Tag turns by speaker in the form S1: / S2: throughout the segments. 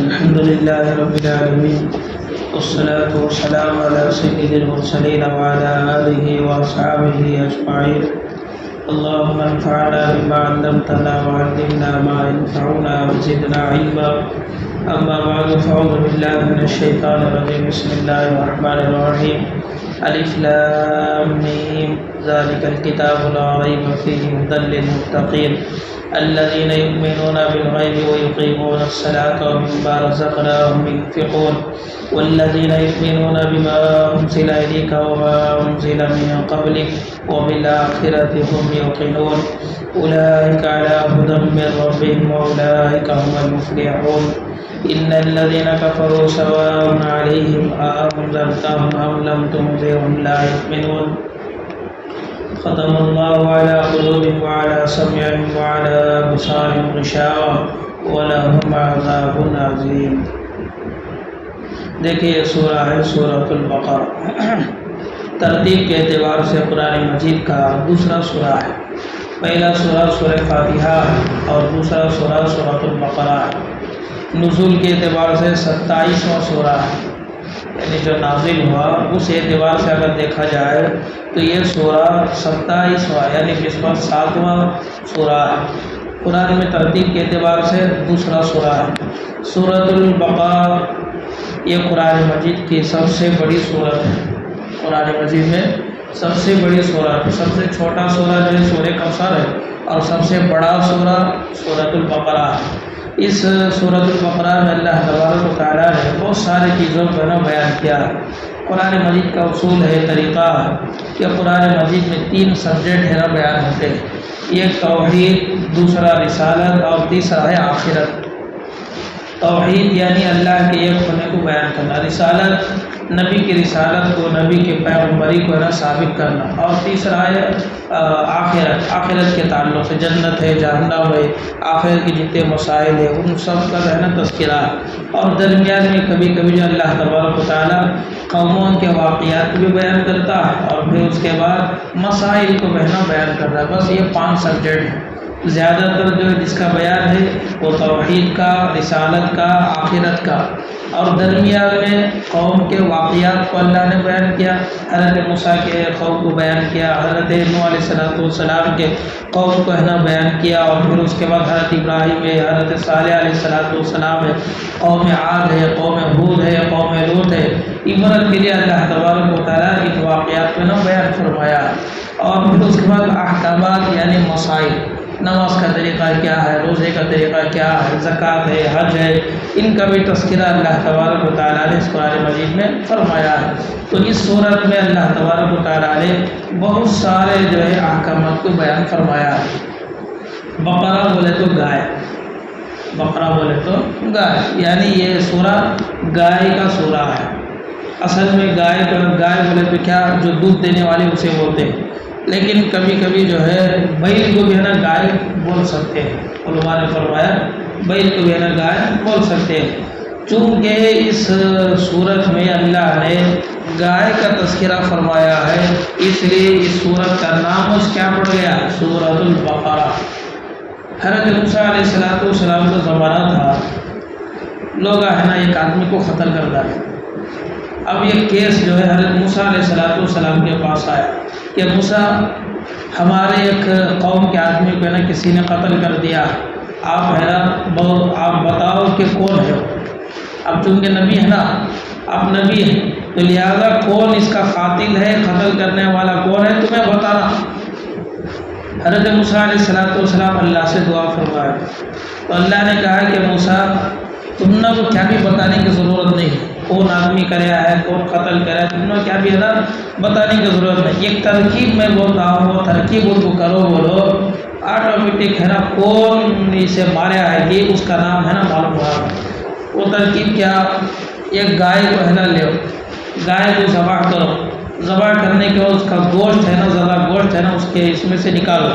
S1: الحمد لله رب العالمين والصلاة والسلام على سيد المرسلين وعلى آله وأصحابه أجمعين. اللهم انفعنا بما علمتنا وعلمنا ما ينفعنا وزدنا علما. أما بعد فأعوذ بالله من الشيطان الرجيم. بسم الله الرحمن الرحيم. ألف لام ميم ذلك الكتاب لا ريب فيه هدى للمتقين الذين يؤمنون بالغيب ويقيمون الصلاة ومما رزقناهم ينفقون والذين يؤمنون بما أنزل إليك وما أنزل من قبلك وبالآخرة هم يوقنون أولئك على هدى من ربهم وأولئك هم المفلحون. إن الذين كفروا سواء عليهم أأنذرتهم أم لم تنذرهم لا يؤمنون. ختم الله على قلوبهم وعلى سمعهم وعلى أبصارهم غشاوة ولهم عذاب عظيم. دیکھیے یہ سورہ ہے سورۃ البقرہ. ترتیب کے اعتبار سے قرآن مجید کا دوسرا سورہ ہے. پہلا سورہ سورہ فاتحہ اور دوسرا سورہ سورۃ البقرہ ہے. نزول کے اعتبار سے 27واں سورہ ہے، یعنی جو نازل ہوا اس اعتبار سے اگر دیکھا جائے تو یہ سورہ 27واں یعنی 7واں سورہ ہے. قرآن میں ترتیب کے اعتبار سے دوسرا سورہ ہے. سورۃ البقرہ یہ قرآن مجید کی سب سے بڑی سورت ہے. قرآن مجید میں سب سے بڑی سورت، سب سے چھوٹا سورہ جو ہے سورہ کوثر ہے اور سب سے بڑا سورہ سورۃ البقرہ ہے. اس سورۃ البقرہ میں اللہ تبارک و تعالیٰ نے بہت ساری چیزوں کو بیان کیا ہے. قرآن مجید کا اصول ہے، طریقہ ہے کہ قرآن مجید میں 3 سبجیکٹ بیان ہوتے ہیں. ایک توحید، دوسرا رسالت اور تیسرا ہے آخرت. توحید یعنی اللہ کے ایک ہونے کو بیان کرنا، رسالت نبی کی رسالت کو، نبی کے پیغمبری کو ثابت کرنا، اور تیسرا ہے آخرت. آخرت کے تعلق سے جنت ہے، جہنم ہے، آخرت کے جتنے مسائل ہیں ان سب کا تذکرہ ہے. اور درمیان میں کبھی کبھی جو اللہ تبارک و تعالیٰ قوموں کے واقعات کو بھی بیان کرتا ہے اور پھر اس کے بعد مسائل کو بیان کرتا ہے. بس یہ 5 سبجیکٹ ہیں. زیادہ تر جو جس کا بیان ہے وہ توحید کا، رسالت کا، آخرت کا، اور درمیان میں قوم کے واقعات کو اللہ نے بیان کیا. حضرت موسیٰ کے قوم کو بیان کیا، حضرت نوح علیہ السلام کے قوم کو بیان کیا، اور پھر اس کے بعد حضرت ابراہیم ہے، حضرت صالح علیہ السلام ہے، قوم عاد ہے، قوم ہود ہے، قوم لوط ہے. عبرت کے لیے اللہ تبارک و تعالیٰ ان واقعات کو بیان فرمایا. اور پھر اس کے بعد احکامات یعنی مسائل، نماز کا طریقہ کیا ہے، روزے کا طریقہ کیا ہے، زکوٰۃ ہے، حج ہے، ان کا بھی تذکرہ اللہ تبارک و تعالیٰ نے اس قرآن مجید میں فرمایا ہے. تو اس صورت میں اللہ تبارک و تعالیٰ نے بہت سارے احکامات کو بیان فرمایا ہے. بقرہ بولے تو گائے، بقرہ بولے تو گائے، یعنی یہ سورہ گائے کا سورہ ہے. اصل میں گائے بولے تو کیا، جو دودھ دینے والے اسے بولتے ہیں، لیکن کبھی کبھی بیل کو بھی گائے بول سکتے ہیں. علماء نے فرمایا بیل کو بھی گائے بول سکتے ہیں. چونکہ اس صورت میں اللہ نے گائے کا تذکرہ فرمایا ہے، اس لیے اس صورت کا نام کیا پڑ گیا، سورۃ البقرہ. حضرت موسیٰ علیہ السلام کا زمانہ تھا، لوگ ایک آدمی کو قتل کر ڈالے. اب یہ کیس حضرت موسیٰ علیہ السلام کے پاس آیا کہ موسیٰ ہمارے ایک قوم کے آدمی کو کسی نے قتل کر دیا، آپ بتاؤ کہ کون ہے. اب چونکہ نبی ہے نا، آپ نبی ہیں تو لہذا کون اس کا قاتل ہے، قتل کرنے والا کون ہے تمہیں بتانا. حضرت موسیٰ علیہ السلام اللہ سے دعا فرمائے تو اللہ نے کہا کہ موسیٰ تم نے کو کیا بھی بتانے کی ضرورت نہیں، کون آدمی کریا ہے، کون قتل کرا ہے، تم نے کیا بھی بتانے کی ضرورت نہیں. ایک ترکیب میں بولتا ہوں، وہ ترکیب ان کو کرو، بولو آٹومیٹک کون اسے ماریا ہے یہ اس کا نام معلوم ہوا. وہ ترکیب کیا، ایک گائے کو لے، گائے کو ذبح کرو، ذبح کرنے کے بعد اس کا گوشت زیادہ گوشت اس کے اس میں سے نکالو.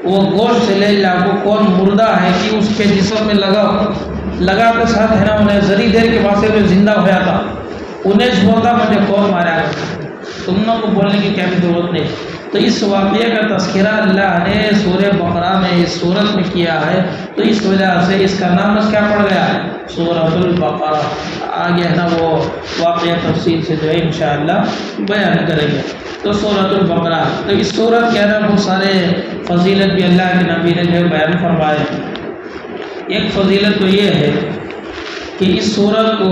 S1: وہ گوشت سے لے جا کو کون مردہ ہے کہ اس کے جسم میں لگاؤ، لگا کے ساتھ انہیں ذری دیر کے بعد سے زندہ ہوا تھا، انہیں بولتا مجھے کون مارا. تم نے کو بولنے کی کیا بھی ضرورت نہیں. تو اس واقعے کا تذکرہ اللہ نے سورہ بقرہ میں اس صورت میں کیا ہے، تو اس وجہ سے اس کا نام بس کیا پڑ گیا ہے، سورۃ البقرہ۔ آگے ہے نا وہ واقعہ تفصیل سے جو ہے انشاءاللہ بیان کریں گے۔ تو سورۃ البقرہ، تو اس سورت کے اندر بہت سارے فضیلت بھی اللہ کے نبی نے جو بیان فرمائے۔ ایک فضیلت تو یہ ہے کہ اس سورت کو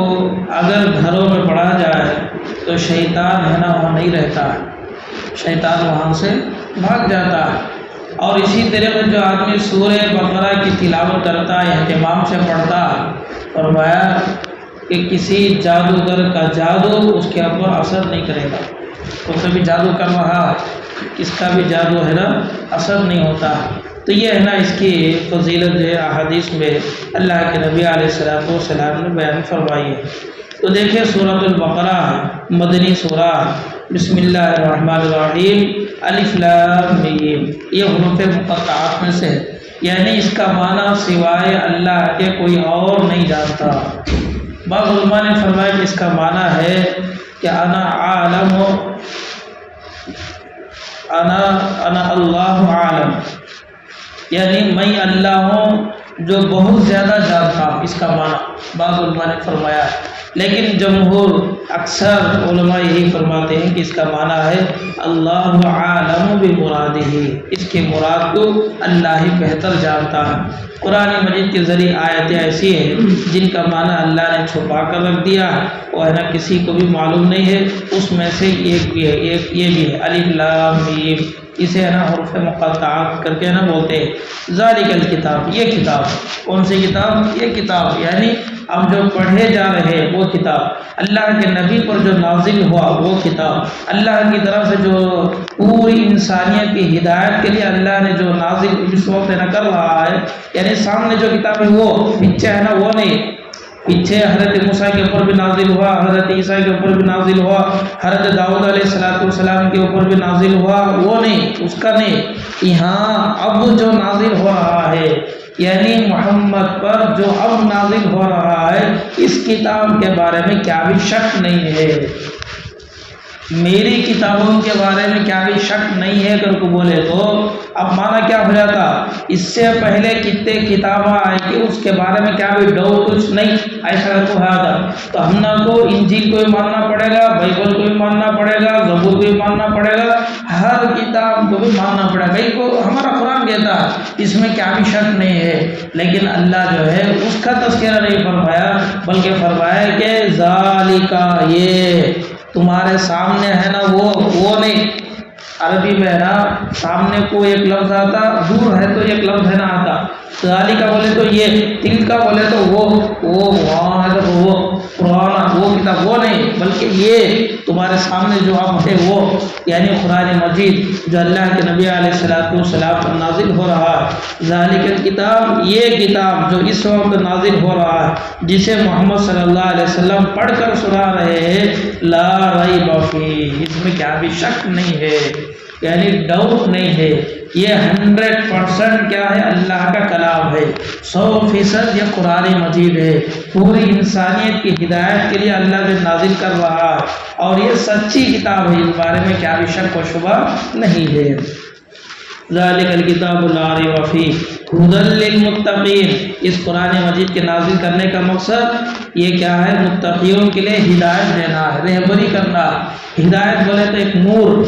S1: اگر گھروں میں پڑھا جائے تو شیطان ہے نا وہاں نہیں رہتا ہے، شیطان وہاں سے بھاگ جاتا ہے۔ اور اسی طرح جو آدمی سورہ بقرہ کی تلاوت کرتا ہے، اہتمام سے پڑھتا ہے، فرمایا کہ کسی جادوگر کا جادو اس کے اوپر اثر نہیں کرے گا۔ تو کبھی جادو کر رہا اس کا بھی جادو ہے نا اثر نہیں ہوتا۔ تو یہ ہے نا اس کی فضیلت جو ہے احادیث میں اللہ کے نبی علیہ السلام نے بیان فرمائی ہے۔ تو دیکھیں سورۃ البقرہ مدنی سورہ، بسم اللہ الرحمن الرحیم، الف لام میم، یہ حروف مقطعات میں سے ہے، یعنی اس کا معنی سوائے اللہ کے کوئی اور نہیں جانتا۔ بعض علماء نے فرمایا کہ اس کا معنی ہے کہ انا عالم، انا اللہ عالم، یعنی میں اللہ ہوں جو بہت زیادہ جانتا ہوں، اس کا معنی بعض علماء نے فرمایا ہے۔ لیکن جمہور اکثر علماء یہی فرماتے ہیں کہ اس کا معنی ہے اللہ عالم بمرادہ، اس کے مراد کو اللہ ہی بہتر جانتا ہے۔ قرآن مجید کے ذریعے آیتیں ایسی ہیں جن کا معنی اللہ نے چھپا کر رکھ دیا ہے، وہ ہے نا کسی کو بھی معلوم نہیں ہے۔ اس میں سے ایک بھی ہے، ایک یہ بھی ہے الف لام میم، اسے ہے نا حروف مقطعات کر کے نا بولتے ہیں۔ ذالک الکتاب، یہ کتاب کون سی کتاب، یہ کتاب یعنی اب جو پڑھے جا رہے وہ کتاب، اللہ کے نبی پر جو نازل ہوا وہ کتاب، اللہ کی طرف سے جو پوری انسانیت کی ہدایت کے لیے اللہ نے جو نازل اس وقت نہ کر رہا ہے، یعنی سامنے جو کتاب ہے وہ پیچھے ہے نا وہ نہیں، پیچھے حضرت موسیٰ کے اوپر بھی نازل ہوا، حضرت عیسیٰ کے اوپر بھی نازل ہوا، حضرت داؤد علیہ السلام کے اوپر بھی نازل ہوا، وہ نہیں، اس کا نہیں، یہاں اب جو نازل ہو رہا ہے یعنی محمد پر جو اب نازل ہو رہا ہے، اس کتاب کے بارے میں کیا بھی شک نہیں ہے، میری کتابوں کے بارے میں کیا بھی شک نہیں ہے کر کو بولے تو اب معنی کیا ہو جاتا، اس سے پہلے کتنے کتابیں آئیں کہ اس کے بارے میں کیا بھی ڈاؤٹ کچھ نہیں، ایسا کو ہے تو ہم کو انجیل کو بھی ماننا پڑے گا، بائبل کو بھی ماننا پڑے گا، زبور کو بھی ماننا پڑے گا، ہر کتاب کو بھی ماننا پڑے گا۔ بھائی کو ہمارا قرآن کہتا ہے اس میں کیا بھی شک نہیں ہے، لیکن اللہ جو ہے اس کا تذکرہ نہیں فرمایا، بلکہ فرمایا کہ ذالک، یہ تمہارے سامنے ہے نا وہ نہیں، عربی میں ہے نا سامنے کو ایک لفظ آتا، دور ہے تو ایک لفظ ہے نا آتا، ذالک کا بولے تو یہ، تل کا بولے تو وہ وہاں ہے تو وہ قرآن وہ کتاب وہ نہیں، بلکہ یہ تمہارے سامنے جو اب ہے وہ یعنی قرآن مجید جو اللہ کے نبی علیہ السلام پر نازل ہو رہا ہے، ذالک الکتاب، یہ کتاب جو اس وقت نازل ہو رہا ہے جسے محمد صلی اللہ علیہ وسلم پڑھ کر سنا رہے ہیں، لا ریب فیہ، اس میں کیا بھی شک نہیں ہے، یعنی ڈاؤٹ نہیں ہے، یہ 100% کیا ہے، اللہ کا کلام ہے، 100% یہ قرآن مجید ہے، پوری انسانیت کی ہدایت کے لیے اللہ نے نازل کر رہا ہے، اور یہ سچی کتاب ہے، اس بارے میں کیا بھی شک و شبہ نہیں ہے۔ ذالک الکتاب لا ریب فیہ ھدی للمتقین، اس قرآن مجید کے نازل کرنے کا مقصد یہ کیا ہے، متقیوں کے لیے ہدایت دینا ہے، رہبری کرنا، ہدایت بولے تو ایک نور،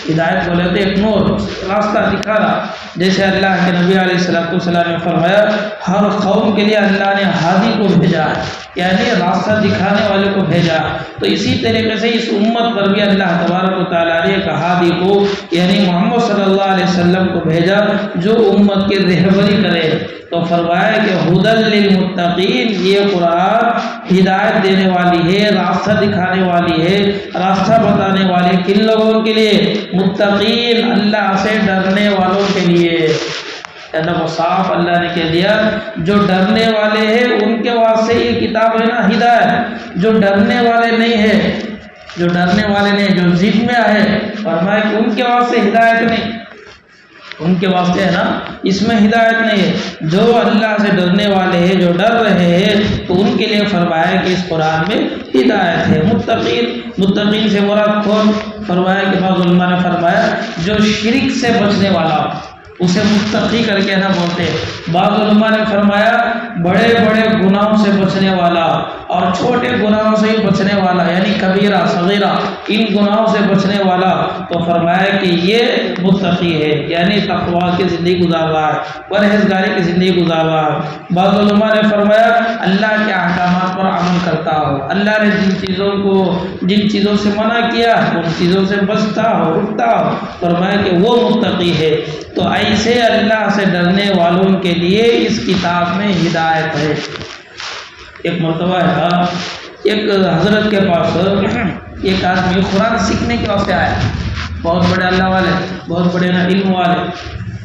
S1: ہدایت بولے تو ایک نور، راستہ دکھانا، جیسے اللہ کے نبی علیہ السلام نے فرمایا ہر قوم کے لیے اللہ نے ہادی کو بھیجا ہے، یعنی راستہ دکھانے والے کو بھیجا، تو اسی طریقے سے اس امت پر بھی اللہ تبارک و تعالیٰ نے ایک ہادی کو یعنی محمد صلی اللہ علیہ وسلم کو بھیجا جو امت کے رہبری کرے، تو فرمایا کہ ھدی للمتقین، یہ قرآن ہدایت دینے والی ہے، راستہ دکھانے والی ہے، راستہ بتانے والی ہے، کن لوگوں کے لیے، متقین، اللہ سے ڈرنے والوں کے لیے، یعنی وہ صاف اللہ نے کہہ دیا جو ڈرنے والے ہیں ان کے واسطے یہ کتاب ہے نا ہدایت، جو ڈرنے والے نہیں ہے، جو ڈرنے والے نہیں، جو ضد میں ہے، فرمایا کہ ان کے واسطے ہدایت نہیں۔ ان کے واسطے ہے نا اس میں ہدایت نہیں ہے۔ جو اللہ سے ڈرنے والے ہیں، جو ڈر رہے ہیں، تو ان کے لیے فرمایا کہ اس قرآن میں ہدایت ہے۔ متقین سے مراد کون؟ فرمایا کہ بعض علماء نے فرمایا جو شرک سے بچنے والا اسے متقی کر کے نہ بولتے۔ بعض علماء نے فرمایا بڑے بڑے گناہوں سے بچنے والا اور چھوٹے گناہوں سے ہی بچنے والا، یعنی کبیرہ صغیرہ ان گناہوں سے بچنے والا، تو فرمایا کہ یہ متقی ہے، یعنی تقوی کی زندگی گزار رہا ہے، پرہیزگاری کی زندگی گزار رہا ہے۔ بعض علماء نے فرمایا اللہ کے احکامات پر عمل کرتا ہو، اللہ نے جن چیزوں سے منع کیا ان چیزوں سے بچتا ہو، رکتا ہو، فرمایا کہ وہ متقی ہے۔ تو ایسے اللہ سے ڈرنے والوں کے لیے اس کتاب میں ہدایت ہے۔ ایک مرتبہ ہے ایک حضرت کے پاس ایک آدمی قرآن سیکھنے کے واسطے آیا، بہت بڑے اللہ والے، بہت بڑے علم والے،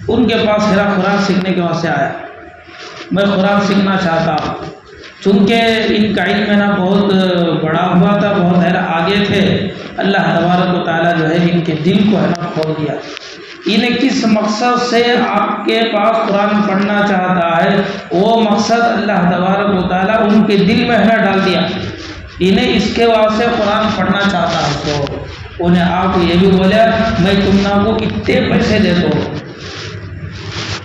S1: ان کے پاس قرآن سیکھنے کے واسطے آیا۔ میں قرآن سیکھنا چاہتا ہوں، چونکہ ان کا علم ہے نا بہت بڑا ہوا تھا، بہت آگے تھے۔ اللہ تبارک و تعالیٰ جو ہے ان کے دل کو ہے نا کھول دیا۔ انہیں کس مقصد سے آپ کے پاس قرآن پڑھنا چاہتا ہے، وہ مقصد اللہ تبارک و تعالیٰ ان کے دل میں ہے نا ڈال دیا۔ انہیں اس کے واسطے قرآن پڑھنا چاہتا ہے، تو انہیں آپ یہ بھی بولے میں تم کو اتنے پیسے دیتا ہوں،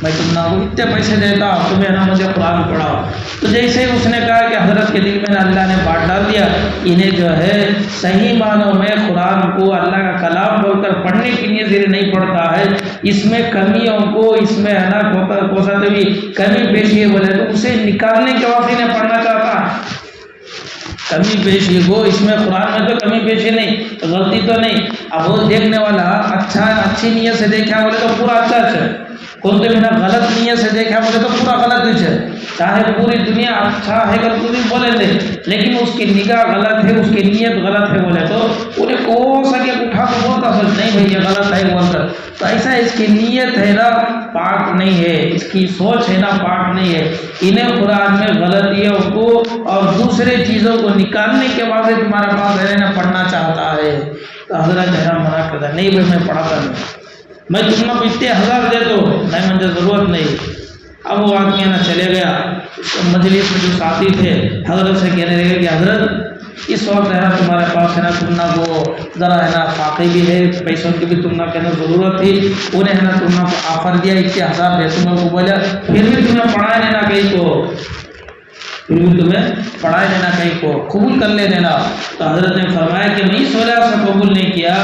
S1: میں تم کو اتنے پیسے دیتا ہوں، تمہیں نا مجھے قرآن پڑھاؤ۔ تو جیسے اس نے کہا کہ حضرت کے دل میں اللہ نے بات ڈال دیا، انہیں جو ہے صحیح معنوں میں قرآن کو اللہ کا کلام بول کر پڑھنے کے لیے ذریعہ نہیں پڑتا ہے، اس میں کمیوں کو، اس میں ہے نا کوساتے بھی کمی پیشی ہے بولے تو اسے نکالنے کے واسطے انہیں پڑھنا چاہتا ہے۔ کمی پیشی کو اس میں قرآن میں تو کمی پیشی نہیں، غلطی تو نہیں۔ اب وہ دیکھنے والا اچھی نیت سے دیکھا بولے تو پورا اچھا ہے، کون تو بنا غلط نیت سے دیکھا بولے تو پورا غلط ہے۔ چاہے پوری دنیا اچھا ہے کر تو بھی بولے تھے، لیکن اس کی نگاہ غلط ہے، اس کی نیت غلط ہے بولے تو انہیں کو سکے اٹھا کو بولتا سر نہیں بھائی یہ غلط ہے بول کر، تو ایسا اس کی نیت ہے نا پاک نہیں ہے، اس کی سوچ ہے نا پاک نہیں ہے۔ انہیں قرآن میں غلطیوں کو اور دوسرے چیزوں کو نکالنے کے بعد تمہارے پاس ہے نا پڑھنا چاہتا ہے، تو حضرت ہے نا منع کرتا نہیں بھائی میں پڑھاتا نہیں، میں تم کو اتنے ہزار دے دو نہیں، مجھے ضرورت نہیں۔ اب وہ آدمی نا چلے گیا، مجلس میں جو ساتھی تھے حضرت سے کہنے لگے کہ حضرت اس وقت ہے نا تمہارے پاس ہے نا تم نہ وہ ذرا ہے نا فاقی بھی ہے، پیسوں کی بھی تم نہ کہنا ضرورت تھی، انہیں ہے نا تم نے آفر دیا 1000 پیسوں کو بولا پھر بھی تمہیں پڑھائے لینا کہیں کو، پھر بھی تمہیں پڑھائے لینا کہیں کو قبول کر لے دینا۔ تو حضرت نے فرمایا کہ میں اس وجہ سے قبول نہیں کیا،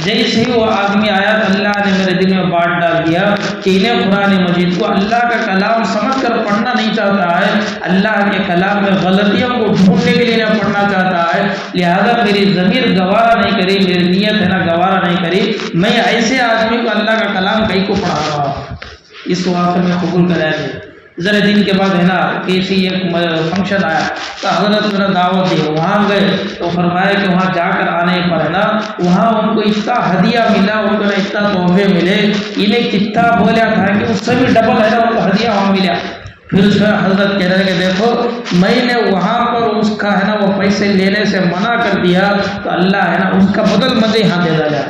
S1: جیسے ہی وہ آدمی آیا تو اللہ نے میرے دل میں بات ڈال دیا کہ انہیں قرآن مجید کو اللہ کا کلام سمجھ کر پڑھنا نہیں چاہتا ہے، اللہ کے کلام میں غلطیوں کو ڈھونڈنے کے لیے پڑھنا چاہتا ہے، لہذا میری ضمیر گوارا نہیں کری، میری نیت ہے نا گوارا نہیں کری، میں ایسے آدمی کو اللہ کا کلام کہیں کو پڑھا رہا ہوں، اس واسطے میں قبول کرا دے۔ ذرا دن کے بعد ہے نا کسی ایک فنکشن آیا تو حضرت میرا دعوت دی، وہاں گئے تو فرمایا کہ وہاں جا کر آنے پر ہے نا وہاں ان کو اتنا ہدیہ ملا، ان کو اتنا تحفے ملے، انہیں کتنا بولا تھا کہ اس سے بھی ڈبل ہے نا ان کو ہدیہ وہاں ملا۔ پھر اس کا حضرت کہہ رہے کہ دیکھو میں نے وہاں پر اس کا ہے نا وہ پیسے لینے سے منع کر دیا تو اللہ ہے نا اس کا بدل مجھے یہاں دے دیا،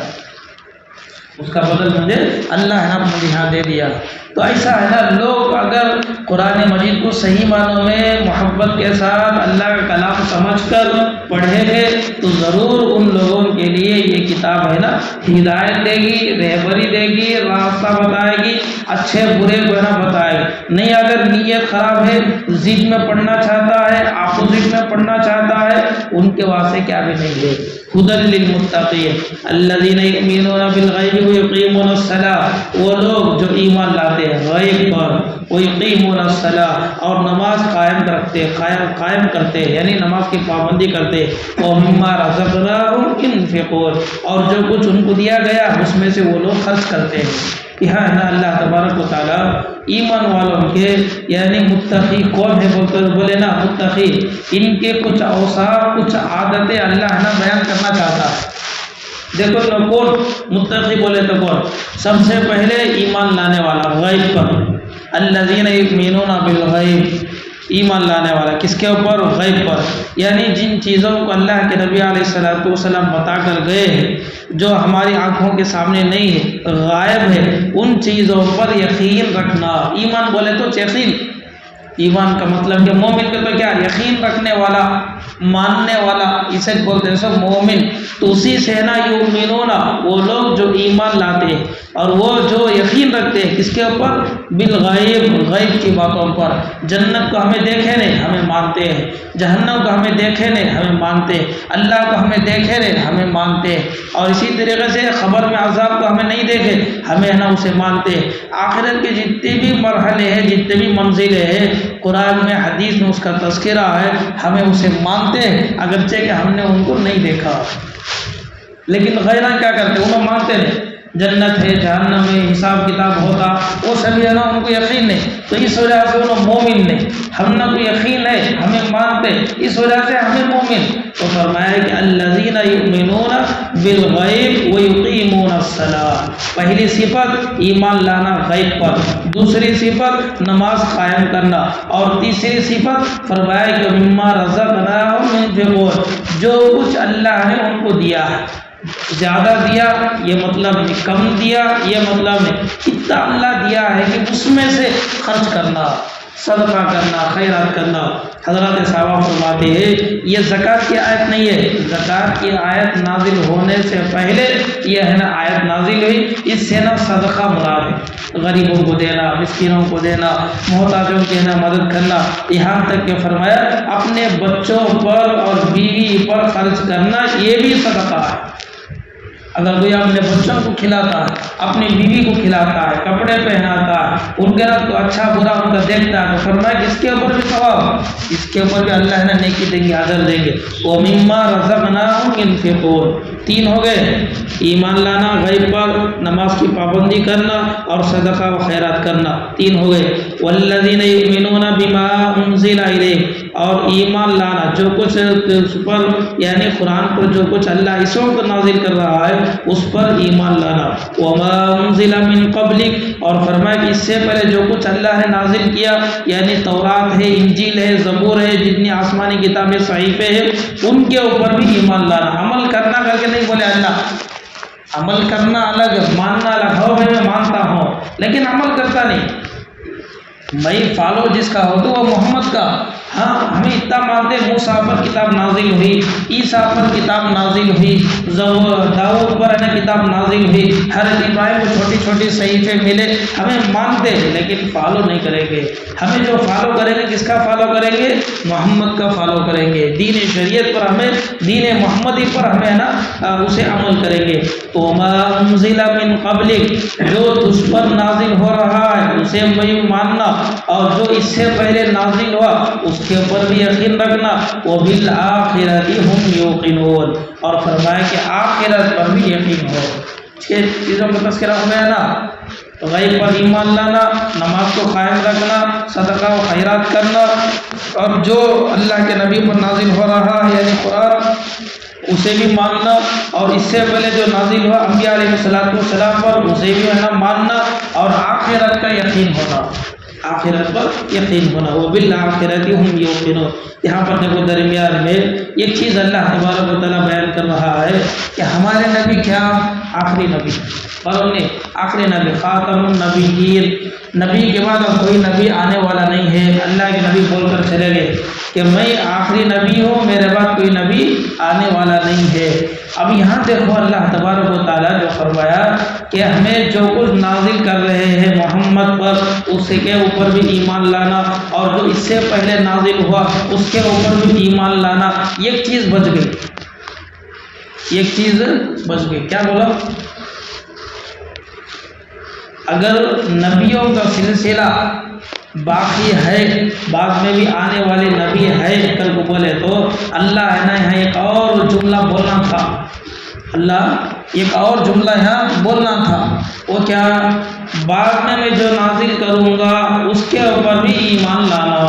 S1: اس کا بدل مجھے اللہ ہے نا مجھے یہاں دے دیا۔ تو ایسا ہے نا لوگ اگر قرآن مجید کو صحیح معنوں میں محبت کے ساتھ اللہ کا کلام سمجھ کر پڑھے گے تو ضرور ان لوگوں کے لیے یہ کتاب ہے نا ہدایت دے گی، رہبری دے گی، راستہ بتائے گی، اچھے برے کو نا بتائے گی۔ نہیں اگر نیت خراب ہے، ضد میں پڑھنا چاہتا ہے، اپوزٹ میں پڑھنا چاہتا ہے، ان کے واسطے کیا بھی نہیں ہے۔ ہدی للمتقین الذین یؤمنون بالغیب ویقیمون الصلاۃ، وہ لوگ جو ایمان لاتے ہیں غیب پر، ویقیمون الصلاۃ اور نماز قائم کرتے یعنی نماز کی پابندی کرتے، ومما رزقناہم ينفقون اور جو کچھ ان کو دیا گیا اس میں سے وہ لوگ خرچ کرتے ہیں۔ یہاں ہے نا اللہ تبارک و تعالیٰ ایمان والوں کے یعنی متقی کون ہے بولے نا متقی، ان کے کچھ اوصاف کچھ عادتیں اللہ ہے نا بیان کرنا چاہتا ہے۔ دیکھو نا کون متقی بولے تو کون، سب سے پہلے ایمان لانے والا غیب پر، الذین یؤمنون بالغیب، ایمان لانے والا کس کے اوپر؟ غیب پر، یعنی جن چیزوں کو اللہ کے نبی علیہ الصلوۃ والسلام بتا کر گئے ہیں، جو ہماری آنکھوں کے سامنے نہیں ہے، غائب ہے، ان چیزوں پر یقین رکھنا۔ ایمان بولے تو یقین، ایمان کا مطلب کہ مومن کے تو کیا؟ یقین رکھنے والا، ماننے والا، اسے بولتے ہیں سب مومن۔ تو اسی سے نا یؤمنون، وہ لوگ جو ایمان لاتے ہیں اور وہ جو یقین رکھتے ہیں کس کے اوپر؟ بالغیب، غیب کی باتوں پر۔ جنت کو ہمیں دیکھے نہیں، ہمیں مانتے ہیں، جہنم کو ہمیں دیکھے نہیں، ہمیں مانتے ہیں، اللہ کو ہمیں دیکھے نہیں، ہمیں مانتے ہیں، اور اسی طریقے سے خبر میں عذاب کو ہمیں نہیں دیکھے، ہمیں نا اسے مانتے ہیں۔ آخرت کے جتنے بھی مرحلے ہیں، جتنے بھی منزلیں ہیں، قرآن میں حدیث میں اس کا تذکرہ ہے، ہمیں اسے مانتے ہیں اگرچہ کہ ہم نے ان کو نہیں دیکھا، لیکن غیرہ کیا کرتے ہیں؟ انہوں مانتے نہیں، جنت ہے، جہنم ہے، حساب کتاب ہوتا، وہ سبھی ہے نا ان کو یقین نہیں، تو اس وجہ سے انہوں مومن نہیں۔ ہم نے کو یقین ہے، ہمیں مانتے، اس وجہ سے ہمیں مومن۔ تو فرمایا کہ الذین یؤمنون بالغیب ویقیمون الصلاۃ، پہلی صفت ایمان لانا غیب پر، دوسری صفت نماز قائم کرنا، اور تیسری صفت فرمایا کہ مما رزقناہم ينفقون، جو کچھ اللہ نے ان کو دیا ہے، زیادہ دیا یہ مطلب نہیں، کم دیا یہ مطلب نہیں، اتنا اللہ دیا ہے کہ اس میں سے خرچ کرنا، صدقہ کرنا، خیرات کرنا۔ حضرات صحابہ فرماتے ہیں یہ زکوٰۃ کی آیت نہیں ہے، زکوٰۃ کی آیت نازل ہونے سے پہلے یہ ہے نا آیت نازل ہوئی، اس سے نا صدقہ مراد ہے، غریبوں کو دینا، مسکینوں کو دینا، محتاجوں کی نا مدد کرنا، یہاں تک کہ فرمایا اپنے بچوں پر اور بیوی پر خرچ کرنا یہ بھی صدقہ ہے۔ اگر کوئی اپنے بچوں کو کھلاتا ہے، اپنی بیوی کو کھلاتا ہے، کپڑے پہناتا ہے، ان کے رات کو اچھا برا ان کا دیکھتا ہے، تو فرمایا کہ اس کے اوپر بھی ثواب، اس کے اوپر بھی اللہ نے نیکی دیں گے، اجر دیں گے۔ وَمِمَّا رَزَقْنَاهُمْ يُنْفِقُونَ، تین ہو گئے، ایمان لانا، غیب پر نماز کی پابندی کرنا، اور صدقہ و خیرات کرنا، تین ہو گئے۔ وَالَّذِينَ يُؤْمِنُونَ بِمَا أُنزِلَ إِلَيْكَ، اور ایمان لانا جو کچھ اس پر یعنی قرآن پر جو کچھ اللہ اس وقت نازل کر رہا ہے اس پر ایمان لانا۔ وَمَا أُنزِلَ مِن قَبْلِكَ، اور فرمایا کہ اس سے پہلے جو کچھ اللہ نے نازل کیا، یعنی تورات ہے، انجیل ہے، زبور ہے، جتنی آسمانی کتابیں، صحیفے ہیں، ان کے اوپر بھی ایمان لانا۔ عمل کرنا کر کے نہیں بولے اللہ، عمل کرنا الگ، ماننا الگ، ہو بھائی میں مانتا ہوں لیکن عمل کرتا نہیں، میں فالو جس کا ہو تو وہ محمد کا، ہاں ہمیں اتنا مانتے، موسیٰ پر کتاب نازل ہوئی، عیسیٰ پر کتاب نازل ہوئی، داؤد پر کتاب نازل ہوئی، حضرت ابراہیم کو چھوٹی چھوٹی صحیفے ملے، ہمیں مانتے لیکن فالو نہیں کریں گے۔ ہمیں جو فالو کریں گے کس کا فالو کریں گے؟ محمد کا فالو کریں گے، دین شریعت پر، ہمیں دین محمدی پر ہمیں نا اسے عمل کریں گے۔ تو ما انزل من قبلک، جو تجھ پر نازل ہو رہا ہے اسے بھی ماننا، اور جو اس سے پہلے نازل ہوا اس کے اوپر بھی یقین رکھنا۔ وبالآخرۃ ہم یوقنون، اور فرمایا کہ آخرت پر بھی یقین ہو۔ چھ چیزوں کا تذکرہ ہو گیا نا، غیب پر ایمان لانا، نماز کو قائم رکھنا، صدقہ و خیرات کرنا، اور جو اللہ کے نبی پر نازل ہو رہا ہے یعنی قرآن اسے بھی ماننا، اور اس سے پہلے جو نازل ہوا انبیاء علیہ السلام پر اسے بھی ہے نا ماننا، اور آخرت کا یقین ہونا، آخرت پر یقین ہونا۔ وبالآخرۃ ہم یوقنون، یہاں پر دیکھو درمیان میں ایک چیز اللہ تبارک و تعالیٰ بیان کر رہا ہے کہ ہمارے نبی کیا؟ آخری نبی، اور انہیں آخری نبی، خاتم النبیین، نبی کے بعد اب کوئی نبی آنے والا نہیں ہے۔ اللہ کے نبی بول کر چلے گئے کہ میں آخری نبی ہوں، میرے بعد کوئی نبی آنے والا نہیں ہے۔ اب یہاں دیکھو اللہ تبارک و تعالیٰ جو فرمایا کہ ہمیں جو کچھ نازل کر رہے ہیں محمد پر اس کے اوپر بھی ایمان لانا، اور جو اس سے پہلے نازل ہوا اس کے اوپر بھی ایمان لانا۔ ایک چیز بچ گئی، ایک چیز بچ گئی، کیا بولا؟ اگر نبیوں کا سلسلہ باقی ہے، بعد میں بھی آنے والے نبی ہے کل کو بولے تو اللہ ہے نا یہاں ایک اور جملہ بولنا تھا، اللہ ایک اور جملہ یہاں بولنا تھا، وہ کیا؟ بعد میں جو نازل کروں گا اس کے اوپر بھی ایمان لانا۔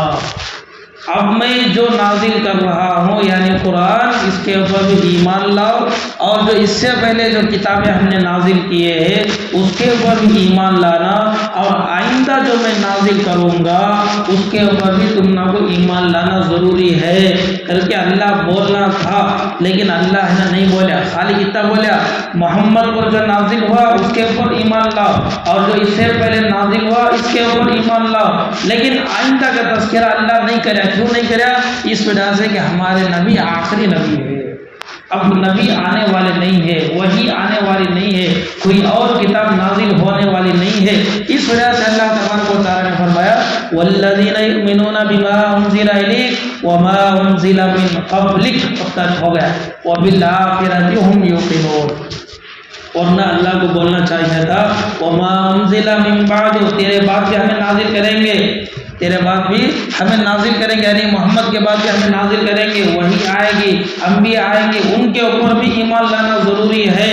S1: اب میں جو نازل کر رہا ہوں یعنی قرآن، اس کے اوپر بھی ایمان لاؤ، اور جو اس سے پہلے جو کتابیں ہم نے نازل کیے ہیں اس کے اوپر بھی ایمان لانا، اور آئندہ جو میں نازل کروں گا اس کے اوپر بھی تم نے کو ایمان لانا ضروری ہے کر کے اللہ بولنا تھا، لیکن اللہ نے نہیں بولا، خالی کتنا بولا محمد پر جو نازل ہوا اس کے اوپر ایمان لاؤ، اور جو اس سے پہلے نازل ہوا اس کے اوپر ایمان لاؤ، لیکن آئندہ کا تذکرہ اللہ نہیں کرا۔ کیوں نہیں کرا؟ اس وجہ سے کہ ہمارے نبی آخری نبی ہے، اب نبی آنے والے نہیں ہے، وحی آنے والی نہیں ہے، کوئی اور کتاب نازل ہونے والی نہیں ہے، اس وجہ سے اللہ تبارک و تعالیٰ نے فرمایا والذین یؤمنون بما انزل الیک وما انزل من قبلک، اب تک ہو گیا وبالآخرۃ هم یوقنون، ورنہ اللہ کو بولنا چاہیے تھا وما انزل من بعد، تیرے بعد بھی ہمیں نازل کریں گے، تیرے بعد بھی ہمیں نازل کریں گے، یعنی محمد کے بعد بھی ہمیں نازل کریں گے، وہی آئے گی، انبیاء آئیں گے، ان کے اوپر بھی ایمان لانا ضروری ہے۔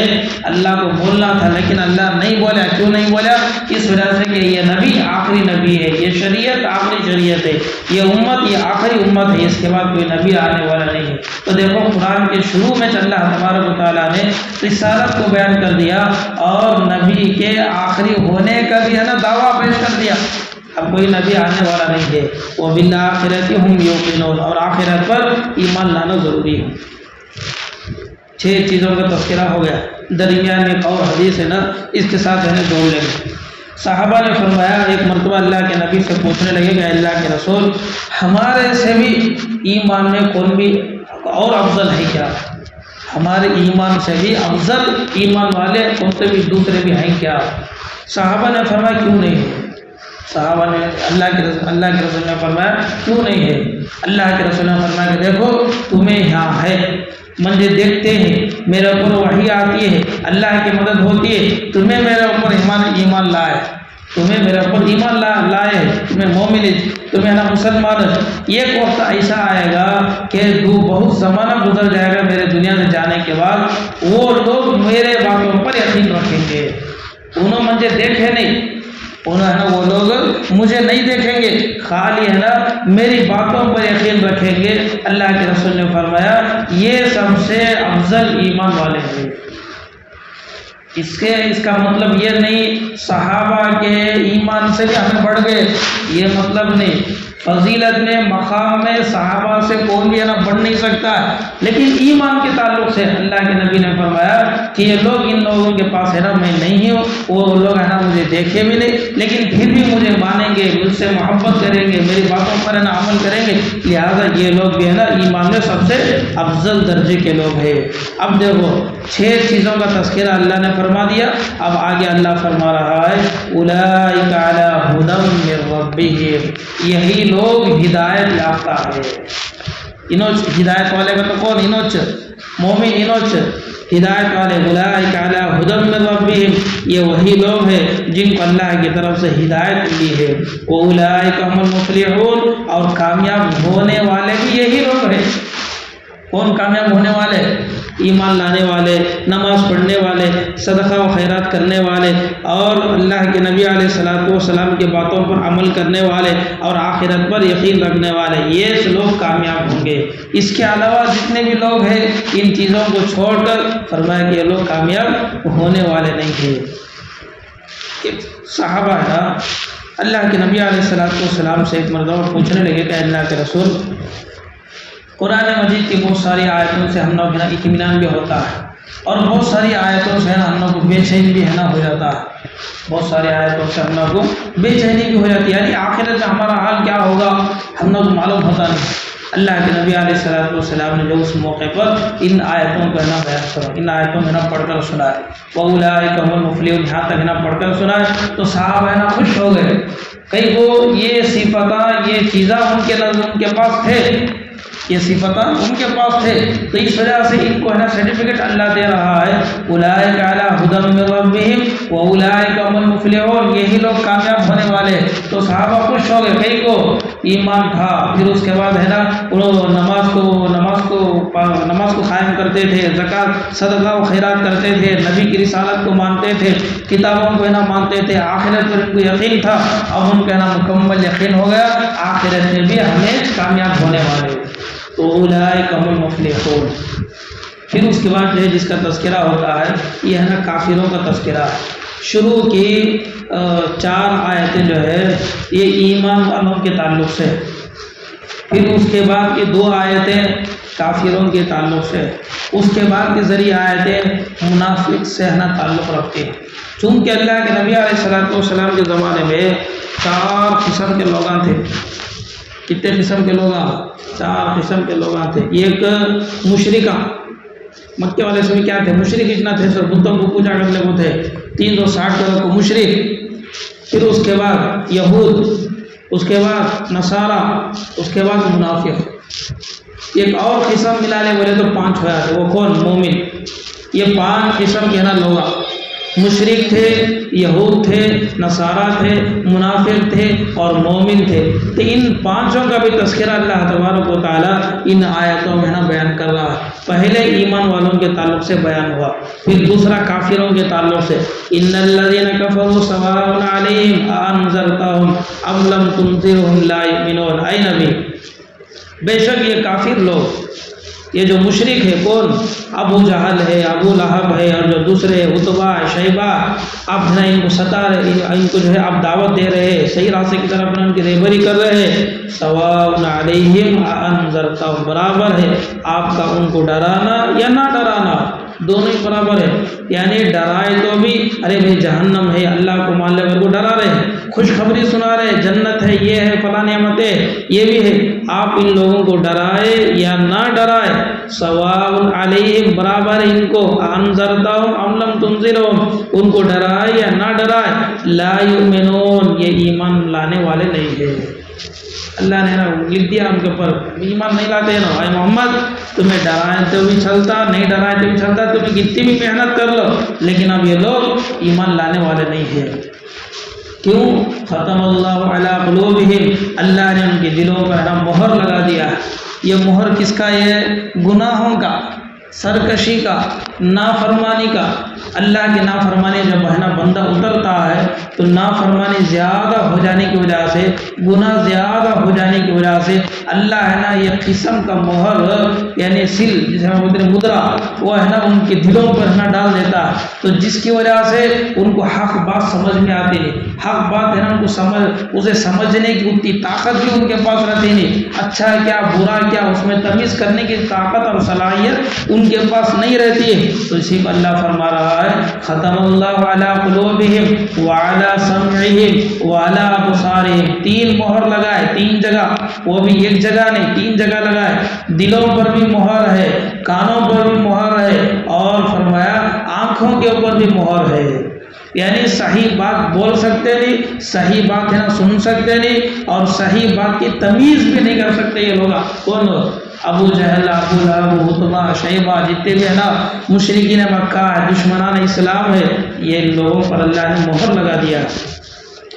S1: اللہ کو بولنا تھا لیکن اللہ نہیں بولا۔ کیوں نہیں بولا؟ اس وجہ سے کہ یہ نبی آخری نبی ہے، یہ شریعت آخری شریعت ہے، یہ امت یہ آخری امت ہے، اس کے بعد کوئی نبی آنے والا نہیں ہے۔ تو دیکھو قرآن کے شروع میں اللہ تبارک و تعالیٰ نے رسالت کو بیان کر دیا اور نبی کے آخری ہونے کا بھی ہے نا دعویٰ پیش کر دیا، اب کوئی نبی آنے والا نہیں ہے، وہ بالآخرۃ ہم یوقنون، اور آخرت پر ایمان لانا ضروری ہے۔ 6 چیزوں کا تذکرہ ہو گیا، درمیان میں ایک اور حدیث ہے نا، اس کے ساتھ ہے نا جوڑ لیں گے۔ صحابہ نے فرمایا، ایک مرتبہ اللہ کے نبی سے پوچھنے لگے کہ اللہ کے رسول ہمارے سے بھی ایمان میں کون بھی اور افضل ہے کیا؟ ہمارے ایمان سے بھی افضل ایمان والے کون سے بھی دوسرے بھی ہیں کیا؟ صحابہ نے فرمایا کیوں نہیں ہے؟ صحابہ نے اللہ کے رسول نے فرمایا کیوں نہیں ہے؟ اللہ کے رسول نے فرمایا کہ دیکھو تمہیں یہاں ہے، مجھے دیکھتے ہیں، میرے اوپر وحی آتی ہے، اللہ کی مدد ہوتی ہے، تمہیں میرے اوپر ایمان لائے، تمہیں میرے اوپر ایمان لائے، تمہیں مومن، تمہیں نا مسلمان۔ ایک وقت ایسا آئے گا کہ بہت زمانہ گزر جائے گا میرے دنیا سے جانے کے بعد، وہ لوگ میرے باتوں پر یقین رکھیں گے، انہوں مجھے دیکھے نہیں، انہوں ہے نا وہ لوگ مجھے نہیں دیکھیں گے، خالی ہے نا میری باتوں پر یقین رکھیں گے۔ اللہ کے رسول نے فرمایا یہ سب سے افضل ایمان والے ہیں۔ اس کا مطلب یہ نہیں صحابہ کے ایمان سے بھی ہمیں بڑھ گئے، یہ مطلب نہیں، فضیلت میں مقام میں صحابہ سے کوئی بھی ہے نا بڑھ نہیں سکتا ہے، لیکن ایمان کے تعلق سے اللہ کے نبی نے فرمایا کہ یہ لوگ ان لوگوں کے پاس ہے نا میں نہیں ہوں، وہ لوگ ہے نا مجھے دیکھے بھی نہیں لیکن پھر بھی مجھے مانیں گے، مجھ سے محبت کریں گے، میری باتوں پر ہے نا عمل کریں گے، لہٰذا یہ لوگ بھی ہے نا ایمان میں سب سے افضل درجے کے لوگ ہیں۔ اب دیکھو 6 چیزوں کا تذکرہ اللہ نے فرما دیا، اب آگے اللہ فرما رہا ہے اولئک علی ھدی من ربہم، یہی لوگ ہدایت یافتہ ہے۔ انوچ ہدایت والے کا تو کون؟ انوچ مومن، انوچ ہدایت والے، اولئک علی ھدی من ربہم، یہ وہی لوگ ہیں جن کو اللہ کی طرف سے ہدایت ملی ہے، واولئک ھم المفلحون، اور کامیاب ہونے والے بھی یہی لوگ ہیں۔ کون کامیاب ہونے والے؟ ایمان لانے والے، نماز پڑھنے والے، صدقہ و خیرات کرنے والے، اور اللہ کے نبی علیہ الصلوۃ والسلام کی باتوں پر عمل کرنے والے، اور آخرت پر یقین رکھنے والے، یہ لوگ کامیاب ہوں گے۔ اس کے علاوہ جتنے بھی لوگ ہیں ان چیزوں کو چھوڑ کر فرمایا کہ یہ لوگ کامیاب ہونے والے نہیں ہیں۔ صحابہ ہے اللہ کے نبی علیہ الصلوۃ والسلام سے ایک مرتبہ پوچھنے لگے کہ اللہ کے رسول قرآن مجید کی بہت ساری آیتوں سے ہم لوگ اطمینان بھی ہوتا ہے، اور بہت ساری آیتوں سے ہم لوگ کو بے چینی بھی ہے نا ہو جاتا ہے، بہت ساری آیتوں سے ہم لوگ کو بے چینی بھی ہو جاتی ہے، یعنی آخرت میں ہمارا حال کیا ہوگا ہم لوگ معلوم ہوتا نہیں۔ اللہ کے نبی علیہ الصلوۃ والسلام نے جو اس موقع پر ان آیتوں کو ہے نا بیان کرا، ان آیتوں میں نا پڑھ کر سنائے، وَأُولَٰئِكَ هُمُ الْمُفْلِحُونَ، یہاں تک نا پڑھ کر سنائے تو صحابہ ہے نا خوش ہو گئے، کئی وہ یہ صفتاں یہ چیزاں ان کے پاس تھے، یہ صفتاں ان کے پاس تھے، تو اس وجہ سے ان کو ہے نا سرٹیفکیٹ اللہ دے رہا ہے اولئک علی ھدی من ربہم واولئک ھم المفلحون، یہی لوگ کامیاب ہونے والے۔ تو صحابہ خوش ہو گئے، کئی کو ایمان تھا، پھر اس کے بعد ہے نا وہ نماز کو قائم کرتے تھے، زکوٰۃ صدقہ و خیرات کرتے تھے، نبی کی رسالت کو مانتے تھے، کتابوں کو ہے نا مانتے تھے، آخرت پر ان کو یقین تھا، اب ان کا نا مکمل یقین ہو گیا، آخرت میں بھی ہمیں کامیاب ہونے والے، تو اولئک هم المفلحون۔ پھر اس کے بعد جو ہے جس کا تذکرہ ہوتا ہے یہ ہے نا کافروں کا تذکرہ ہے۔ شروع کی 4 آیتیں جو ہے یہ ایمان والوں کے تعلق سے، پھر اس کے بعد کی 2 آیتیں کافروں کے تعلق سے، اس کے بعد کی ذریعہ آیتیں منافق سے ہے نا تعلق رکھتی ہیں۔ چونکہ اللہ کے نبی علیہ السلام کے زمانے میں 4 قسم کے لوگاں تھے۔ کتنے قسم کے لوگاں؟ 4 قسم کے لوگاں تھے۔ ایک مشرکہ، مکے والے سے کیا تھے؟ مشرک اتنا تھے، سر بتوں کو پوجا کرنے کو تھے، 360 کروڑ کو مشرک، پھر اس کے بعد یہود، اس کے بعد نصارہ، اس کے بعد منافق۔ ایک اور قسم ملانے بولے تو 5 ہوا تھے، وہ کون؟ مومن۔ یہ 5 قسم کے نا لوگ، مشرک تھے، یہود تھے، نصارہ تھے، منافق تھے اور مومن تھے۔ تو ان 5 کا بھی تذکرہ اللہ تبارک و تعالیٰ ان آیتوں میں نا بیان کر رہا ہے۔ پہلے ایمان والوں کے تعلق سے بیان ہوا، پھر دوسرا کافروں کے تعلق سے، ان الذین کفروا سواء علیہم اانذرتہم ام لم تنذرہم لا یؤمنون۔ اے نبی، بے شک یہ کافر لوگ، یہ جو مشرک ہے، کون؟ ابو جہل ہے، ابو لہب ہے، اور جو دوسرے عتبہ، شیبہ، اب ان کو ستا رہے، ان کو جو ہے اب دعوت دے رہے، صحیح راستے کی طرف ان کی رہبری کر رہے ہیں۔ سواء علیہم اانذرتہم، برابر ہے آپ کا ان کو ڈرانا یا نہ ڈرانا، دونوں ہی برابر ہے۔ یعنی ڈرائے تو بھی، ارے بھائی جہنم ہے، اللہ کو مان لے، میرے کو ڈرا رہے ہیں، خوشخبری سنا رہے، جنت ہے، یہ ہے، فلاں نعمت ہے، یہ بھی ہے۔ آپ ان لوگوں کو ڈرائے یا نہ ڈرائے، سواء علیہم، برابر ہے ان کو، انذرتہم ام لم تنذرہم، ان کو ڈرائے یا نہ ڈرائے، لا یؤمنون، یہ ایمان لانے والے نہیں ہے۔ اللہ نے نا لکھ دیا ان کے اوپر، ایمان نہیں لاتے نا۔ اے محمد، تمہیں ڈرائیں تو بھی چلتا، نہیں ڈرائیں تو بھی چلتا، تمہیں کتنی بھی محنت کر لو، لیکن اب یہ لوگ ایمان لانے والے نہیں ہیں۔ کیوں؟ ختم اللہ علی قلوبہم، اللہ نے ان کے دلوں پر نا مہر لگا دیا ہے۔ یہ مہر کس کا؟ یہ گناہوں کا، سرکشی کا، نافرمانی کا۔ اللہ کی نافرمانی جب ہے نا بندہ اترتا ہے تو نافرمانی زیادہ ہو جانے کی وجہ سے، گناہ زیادہ ہو جانے کی وجہ سے اللہ ہے نا یہ قسم کا مہر، یعنی سل جسے ہم بولتے ہیں مدرا، وہ ہے نا ان کے دلوں پر ہے نا ڈال دیتا ہے، تو جس کی وجہ سے ان کو حق بات سمجھ میں آتی نہیں۔ حق بات ہے نا ان کو اسے سمجھنے کی اتنی طاقت بھی ان کے پاس رہتی نہیں، اچھا کیا برا کیا اس میں تمیز کرنے کی طاقت اور صلاحیت ان کے پاس نہیں رہتی ہے۔ تو اسی پر اللہ فرما رہا ہے، ختم اللہ علی قلوبہم وعلی سمعہم وعلی ابصارہم، 3 مہر لگائے، 3 جگہ، وہ بھی ایک جگہ نہیں، 3 جگہ لگائے۔ دلوں پر بھی مہر ہے، کانوں پر بھی مہر ہے، اور فرمایا آنکھوں کے اوپر بھی مہر ہے۔ یعنی صحیح بات بول سکتے نہیں، صحیح بات ہے نا سن سکتے نہیں، اور صحیح بات کی تمیز بھی نہیں کر سکتے یہ لوگ۔ کون؟ ابو جہل، ابو لہب، عتبہ، شیبہ، جتنے بھی ہے نا مشرکین مکہ ہے، دشمنان اسلام ہے، یہ لوگوں پر اللہ نے مہر لگا دیا۔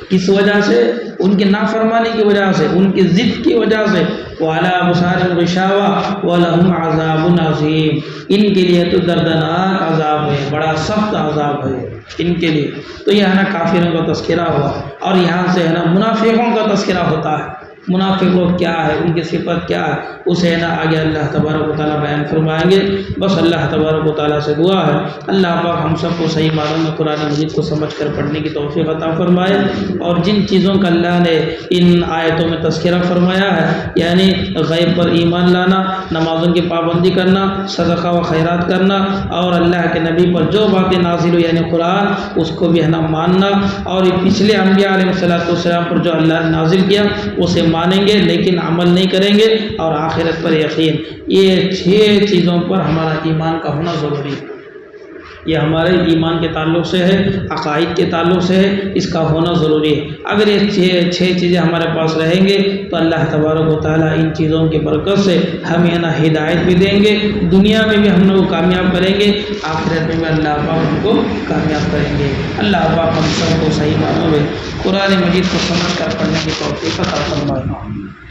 S1: کس وجہ سے؟ ان کی نافرمانی کی وجہ سے، ان کی ضد کی وجہ سے۔ وعلی ابصارہم غشاوہ ولہم عذاب عظیم، ان کے لیے تو دردناک عذاب ہے، بڑا سخت عذاب ہے ان کے لیے۔ تو یہ ہے نا کافروں کا تذکرہ ہوا، اور یہاں سے ہے نا منافقوں کا تذکرہ ہوتا ہے۔ منافق لوگ کیا ہے، ان کی صفت کیا ہے، اسے نا آگے اللہ تبارک و تعالیٰ بیان فرمائیں گے۔ بس اللہ تبارک و تعالیٰ سے دعا ہے اللہ پاک ہم سب کو صحیح معنوں میں قرآن مجید کو سمجھ کر پڑھنے کی توفیق عطا فرمائے، اور جن چیزوں کا اللہ نے ان آیتوں میں تذکرہ فرمایا ہے، یعنی غیب پر ایمان لانا، نمازوں کی پابندی کرنا، صدقہ و خیرات کرنا، اور اللہ کے نبی پر جو باتیں نازل ہوئی یعنی قرآن، اس کو بھی ہے نا ماننا، اور یہ پچھلے انبیاء علیہ السلام پر جو اللہ نے نازل کیا اسے مانیں گے لیکن عمل نہیں کریں گے، اور آخرت پر یقین۔ یہ 6 چیزوں پر ہمارا ایمان کا ہونا ضروری ہے۔ یہ ہمارے ایمان کے تعلق سے ہے، عقائد کے تعلق سے ہے، اس کا ہونا ضروری ہے۔ اگر یہ چھ چیزیں ہمارے پاس رہیں گے تو اللہ تبارک و تعالیٰ ان چیزوں کی برکت سے ہمیں نا ہدایت بھی دیں گے، دنیا میں بھی ہم لوگ کامیاب کریں گے، آخرت میں بھی اللہ پاک ہم کو کامیاب کریں گے۔ اللہ پاک ہم سب کو صحیح معنوں میں قرآن مجید کو سمجھ کر پڑھنے کی توفیق عطا فرمائے۔